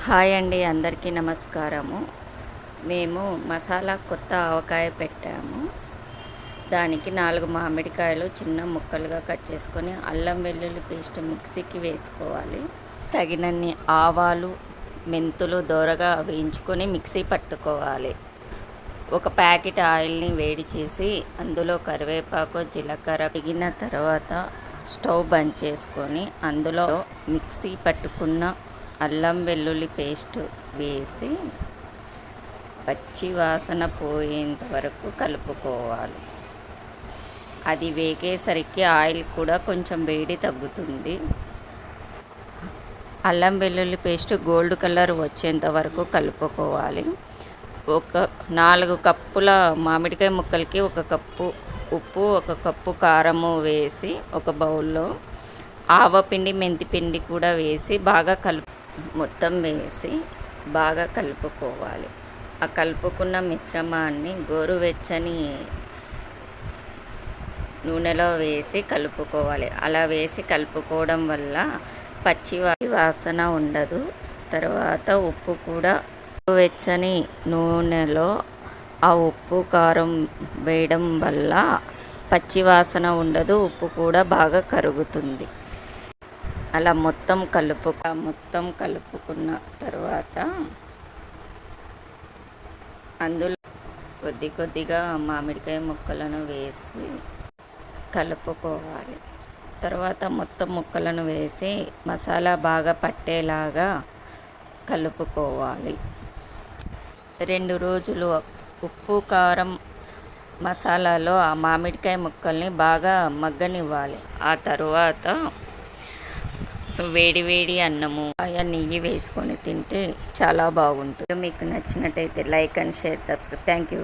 Hi అండి, అందరికీ నమస్కారము. మేము మసాలా కొత్త ఆవకాయ పెట్టాము. దానికి 4 మామిడికాయలు చిన్న ముక్కలుగా కట్ చేసుకొని అల్లం వెల్లుల్లి పేస్ట్ మిక్సీకి వేసుకోవాలి. తగినన్ని ఆవాలు, మెంతులు దోరగా వేయించుకొని మిక్సీ పట్టుకోవాలి. ఒక ప్యాకెట్ ఆయిల్ని వేడి చేసి అందులో కరివేపాకు, జీలకర్ర వేగిన తర్వాత స్టవ్ బంద్ చేసుకొని అందులో మిక్సీ పట్టుకున్న అల్లం వెల్లుల్లి పేస్ట్ వేసి పచ్చి వాసన పోయేంత వరకు కలుపుకోవాలి. అది వేగేసరికి ఆయిల్ కూడా కొంచెం వేడి తగ్గుతుంది. అల్లం వెల్లుల్లి పేస్ట్ గోల్డ్ కలర్ వచ్చేంత వరకు కలుపుకోవాలి. ఒక 4 కప్పుల మామిడికాయ ముక్కలకి 1 కప్పు ఉప్పు, 1 కప్పు కారము వేసి ఒక బౌల్లో ఆవపిండి, మెంతిపిండి కూడా వేసి బాగా మొత్తం వేసి బాగా కలుపుకోవాలి. ఆ కలుపుకున్న మిశ్రమాన్ని గోరువెచ్చని నూనెలో వేసి కలుపుకోవాలి. అలా వేసి కలుపుకోవడం వల్ల పచ్చి వాసన ఉండదు. తర్వాత ఉప్పు కూడా వెచ్చని నూనెలో ఆ ఉప్పు కారం వేయడం వల్ల పచ్చి వాసన ఉండదు, ఉప్పు కూడా బాగా కరుగుతుంది. అలా మొత్తం కలుపుకున్న తర్వాత అందులో కొద్దిగా మామిడికాయ ముక్కలను వేసి కలుపుకోవాలి. తర్వాత మొత్తం ముక్కలను వేసి మసాలా బాగా పట్టేలాగా కలుపుకోవాలి. 2 రోజులు ఉప్పు కారం మసాలాలో ఆ మామిడికాయ ముక్కల్ని బాగా మగ్గనివ్వాలి. ఆ తర్వాత వేడి అన్నము నెయ్యి వేసుకొని తింటే చాలా బాగుంటుంది. మీకు నచ్చినట్టయితే like and share, subscribe. Thank you.